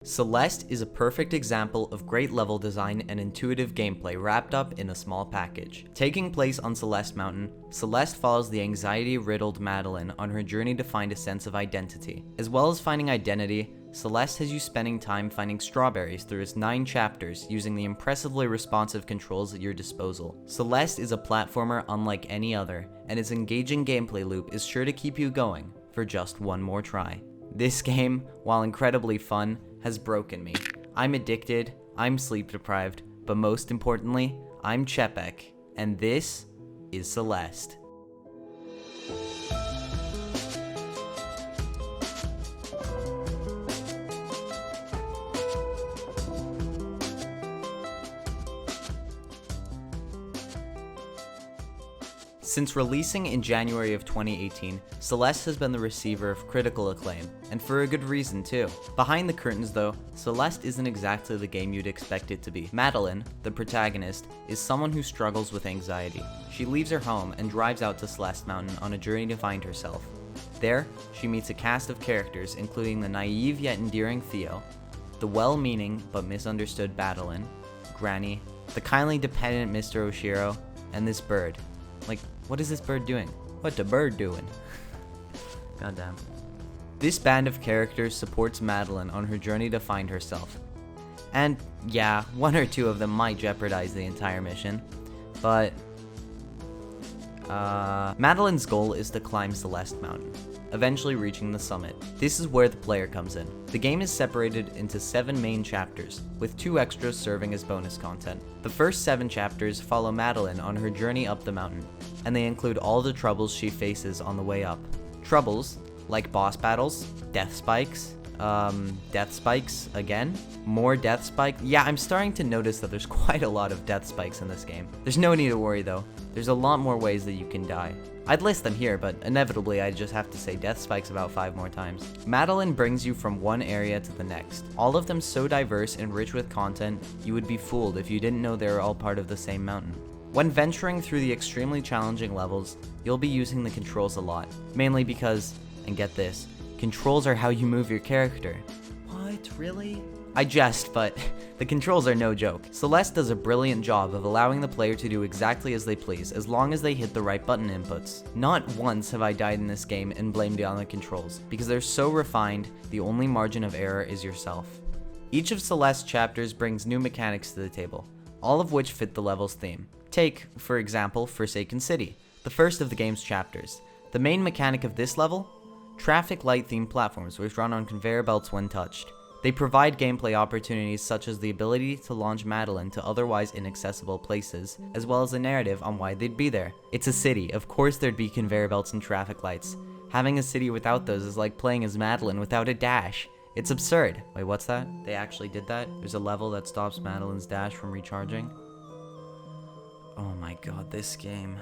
Celeste is a perfect example of great level design and intuitive gameplay wrapped up in a small package. Taking place on Celeste Mountain, Celeste follows the anxiety-riddled Madeline on her journey to find a sense of identity. As well as finding identity, Celeste has you spending time finding strawberries through its 9 chapters using the impressively responsive controls at your disposal. Celeste is a platformer unlike any other, and its engaging gameplay loop is sure to keep you going for just one more try. This game, while incredibly fun, has broken me. I'm addicted, I'm sleep deprived, but most importantly, I'm Chepek, and this is Celeste. Since releasing in January of 2018, Celeste has been the receiver of critical acclaim, and for a good reason too. Behind the curtains though, Celeste isn't exactly the game you'd expect it to be. Madeline, the protagonist, is someone who struggles with anxiety. She leaves her home and drives out to Celeste Mountain on a journey to find herself. There, she meets a cast of characters including the naive yet endearing Theo, the well-meaning but misunderstood Madeline, Granny, the kindly dependent Mr. Oshiro, and this bird. Like, what is this bird doing? What the bird doing? Goddamn. This band of characters supports Madeline on her journey to find herself. And yeah, 1 or 2 of them might jeopardize the entire mission, but Madeline's goal is to climb Celeste Mountain, eventually reaching the summit. This is where the player comes in. The game is separated into 7 main chapters, with 2 extras serving as bonus content. The first 7 chapters follow Madeline on her journey up the mountain, and they include all the troubles she faces on the way up. Troubles like boss battles, death spikes again, more death spikes. Yeah, I'm starting to notice that there's quite a lot of death spikes in this game. There's no need to worry though, there's a lot more ways that you can die. I'd list them here, but inevitably I just have to say death spikes about 5 more times. Madeline brings you from one area to the next, all of them so diverse and rich with content, you would be fooled if you didn't know they were all part of the same mountain. When venturing through the extremely challenging levels, you'll be using the controls a lot, mainly because, and get this, controls are how you move your character. What, really? I jest, but the controls are no joke. Celeste does a brilliant job of allowing the player to do exactly as they please, as long as they hit the right button inputs. Not once have I died in this game and blamed it on the controls, because they're so refined, the only margin of error is yourself. Each of Celeste's chapters brings new mechanics to the table, all of which fit the level's theme. Take, for example, Forsaken City, the first of the game's chapters. The main mechanic of this level? Traffic light themed platforms which run on conveyor belts when touched. They provide gameplay opportunities such as the ability to launch Madeline to otherwise inaccessible places, as well as a narrative on why they'd be there. It's a city, of course there'd be conveyor belts and traffic lights. Having a city without those is like playing as Madeline without a dash. It's absurd. Wait, what's that? They actually did that? There's a level that stops Madeline's dash from recharging? Oh my god, this game.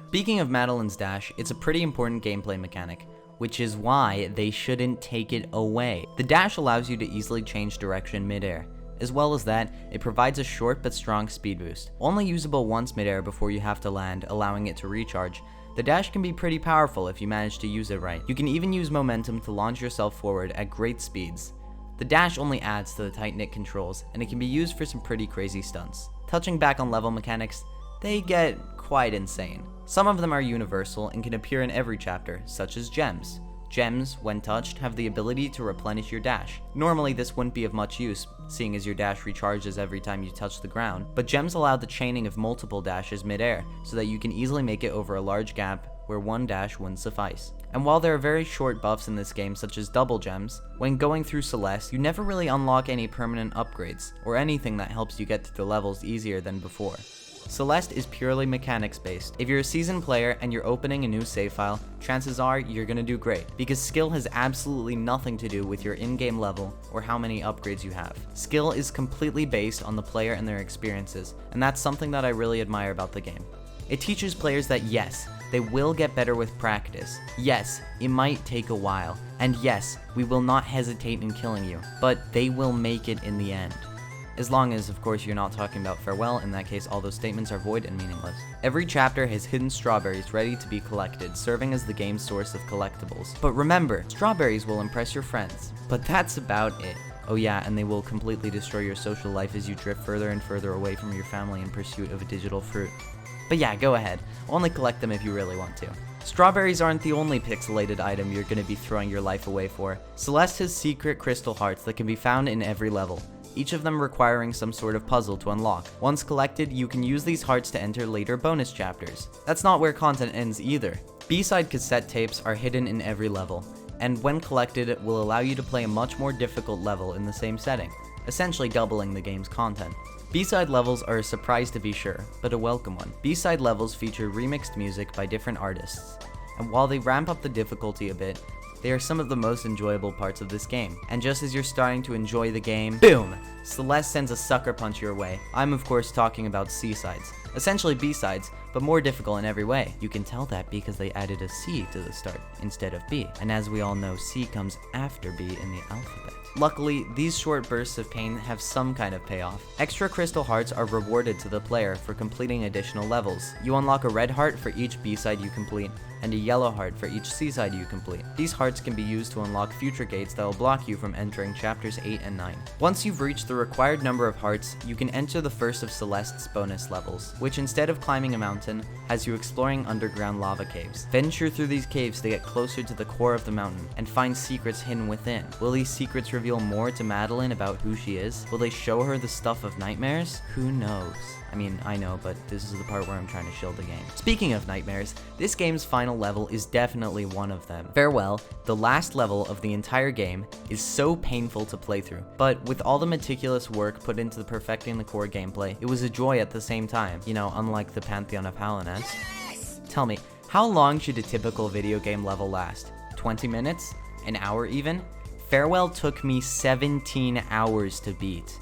Speaking of Madeline's dash, it's a pretty important gameplay mechanic, which is why they shouldn't take it away. The dash allows you to easily change direction mid-air. As well as that, it provides a short but strong speed boost. Only usable once mid-air before you have to land, allowing it to recharge. The dash can be pretty powerful if you manage to use it right. You can even use momentum to launch yourself forward at great speeds. The dash only adds to the tight-knit controls, and it can be used for some pretty crazy stunts. Touching back on level mechanics, they get quite insane. Some of them are universal and can appear in every chapter, such as gems. Gems, when touched, have the ability to replenish your dash. Normally this wouldn't be of much use, seeing as your dash recharges every time you touch the ground, but gems allow the chaining of multiple dashes mid-air, so that you can easily make it over a large gap where one dash wouldn't suffice. And while there are very short buffs in this game such as double gems, when going through Celeste, you never really unlock any permanent upgrades, or anything that helps you get to the levels easier than before. Celeste is purely mechanics based. If you're a seasoned player and you're opening a new save file, chances are you're gonna do great, because skill has absolutely nothing to do with your in-game level or how many upgrades you have. Skill is completely based on the player and their experiences, and that's something that I really admire about the game. It teaches players that yes, they will get better with practice. Yes, it might take a while, and yes, we will not hesitate in killing you, but they will make it in the end. As long as, of course, you're not talking about farewell, in that case all those statements are void and meaningless. Every chapter has hidden strawberries ready to be collected, serving as the game's source of collectibles. But remember, strawberries will impress your friends. But that's about it. Oh yeah, and they will completely destroy your social life as you drift further and further away from your family in pursuit of a digital fruit. But yeah, go ahead. Only collect them if you really want to. Strawberries aren't the only pixelated item you're going to be throwing your life away for. Celeste has secret crystal hearts that can be found in every level, each of them requiring some sort of puzzle to unlock. Once collected, you can use these hearts to enter later bonus chapters. That's not where content ends either. B-side cassette tapes are hidden in every level, and when collected, it will allow you to play a much more difficult level in the same setting, essentially doubling the game's content. B-side levels are a surprise to be sure, but a welcome one. B-side levels feature remixed music by different artists, and while they ramp up the difficulty a bit, they are some of the most enjoyable parts of this game. And just as you're starting to enjoy the game, boom! Celeste sends a sucker punch your way. I'm of course talking about C-sides. Essentially B-sides, but more difficult in every way. You can tell that because they added a C to the start instead of B. And as we all know, C comes after B in the alphabet. Luckily, these short bursts of pain have some kind of payoff. Extra crystal hearts are rewarded to the player for completing additional levels. You unlock a red heart for each B-side you complete, and a yellow heart for each C-side you complete. These hearts can be used to unlock future gates that will block you from entering chapters 8 and 9. Once you've reached the required number of hearts, you can enter the first of Celeste's bonus levels, which instead of climbing a mountain, has you exploring underground lava caves. Venture through these caves to get closer to the core of the mountain, and find secrets hidden within. Will these secrets reveal more to Madeline about who she is? Will they show her the stuff of nightmares? Who knows? I mean, I know, but this is the part where I'm trying to shield the game. Speaking of nightmares, this game's final level is definitely one of them. Farewell, the last level of the entire game, is so painful to play through, but with all the meticulous work put into perfecting the core gameplay, it was a joy at the same time, you know, unlike the Pantheon of Paliness. Tell me, how long should a typical video game level last? 20 minutes? An hour even? Farewell took me 17 hours to beat.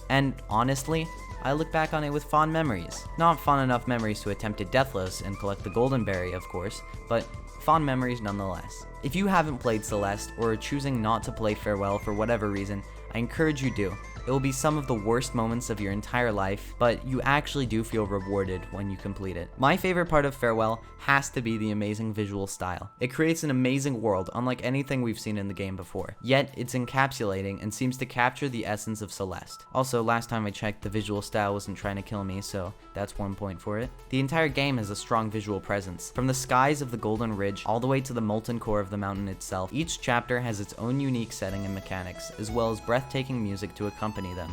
And honestly, I look back on it with fond memories. Not fond enough memories to attempt it deathless and collect the golden berry, of course, but fond memories nonetheless. If you haven't played Celeste, or are choosing not to play Farewell for whatever reason, I encourage you do. It will be some of the worst moments of your entire life, but you actually do feel rewarded when you complete it. My favorite part of Farewell has to be the amazing visual style. It creates an amazing world, unlike anything we've seen in the game before. Yet, it's encapsulating and seems to capture the essence of Celeste. Also, last time I checked, the visual style wasn't trying to kill me, so that's 1 point for it. The entire game has a strong visual presence. From the skies of the Golden Ridge, all the way to the molten core of the mountain itself, each chapter has its own unique setting and mechanics, as well as breathtaking music to accompany them.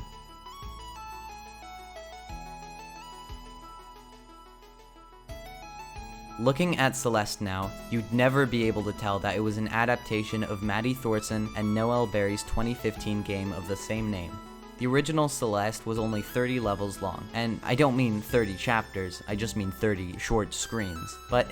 Looking at Celeste now, you'd never be able to tell that it was an adaptation of Maddie Thorson and Noel Berry's 2015 game of the same name. The original Celeste was only 30 levels long, and I don't mean 30 chapters, I just mean 30 short screens. But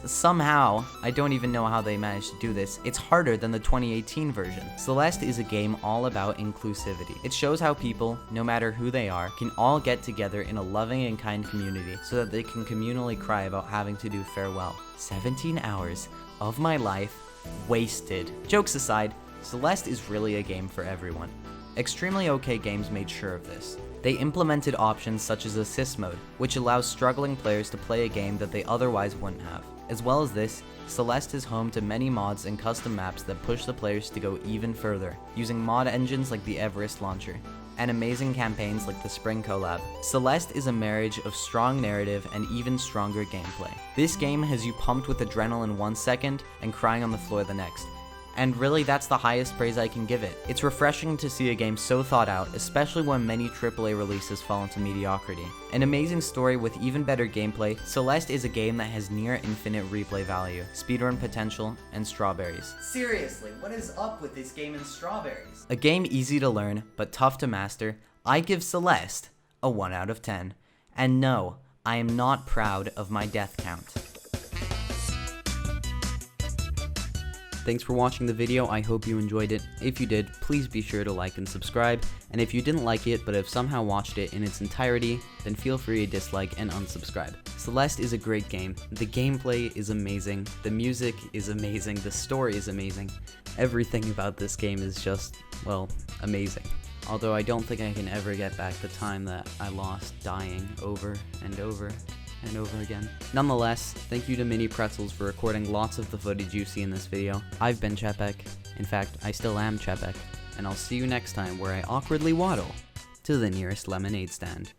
somehow, I don't even know how they managed to do this, it's harder than the 2018 version. Celeste is a game all about inclusivity. It shows how people, no matter who they are, can all get together in a loving and kind community so that they can communally cry about having to do farewell. 17 hours of my life wasted. Jokes aside, Celeste is really a game for everyone. Extremely OK Games made sure of this. They implemented options such as assist mode, which allows struggling players to play a game that they otherwise wouldn't have. As well as this, Celeste is home to many mods and custom maps that push the players to go even further, using mod engines like the Everest launcher, and amazing campaigns like the Spring collab. Celeste is a marriage of strong narrative and even stronger gameplay. This game has you pumped with adrenaline 1 second and crying on the floor the next. And really, that's the highest praise I can give it. It's refreshing to see a game so thought out, especially when many AAA releases fall into mediocrity. An amazing story with even better gameplay, Celeste is a game that has near infinite replay value, speedrun potential, and strawberries. Seriously, what is up with this game and strawberries? A game easy to learn, but tough to master, I give Celeste a 1 out of 10. And no, I am not proud of my death count. Thanks for watching the video, I hope you enjoyed it. If you did, please be sure to like and subscribe, and if you didn't like it but have somehow watched it in its entirety, then feel free to dislike and unsubscribe. Celeste is a great game, the gameplay is amazing, the music is amazing, the story is amazing. Everything about this game is just, well, amazing. Although I don't think I can ever get back the time that I lost dying over and over and over again. Nonetheless, thank you to Mini Pretzels for recording lots of the footage you see in this video. I've been Chepek. In fact, I still am Chepek. and I'll see you next time where I awkwardly waddle to the nearest lemonade stand.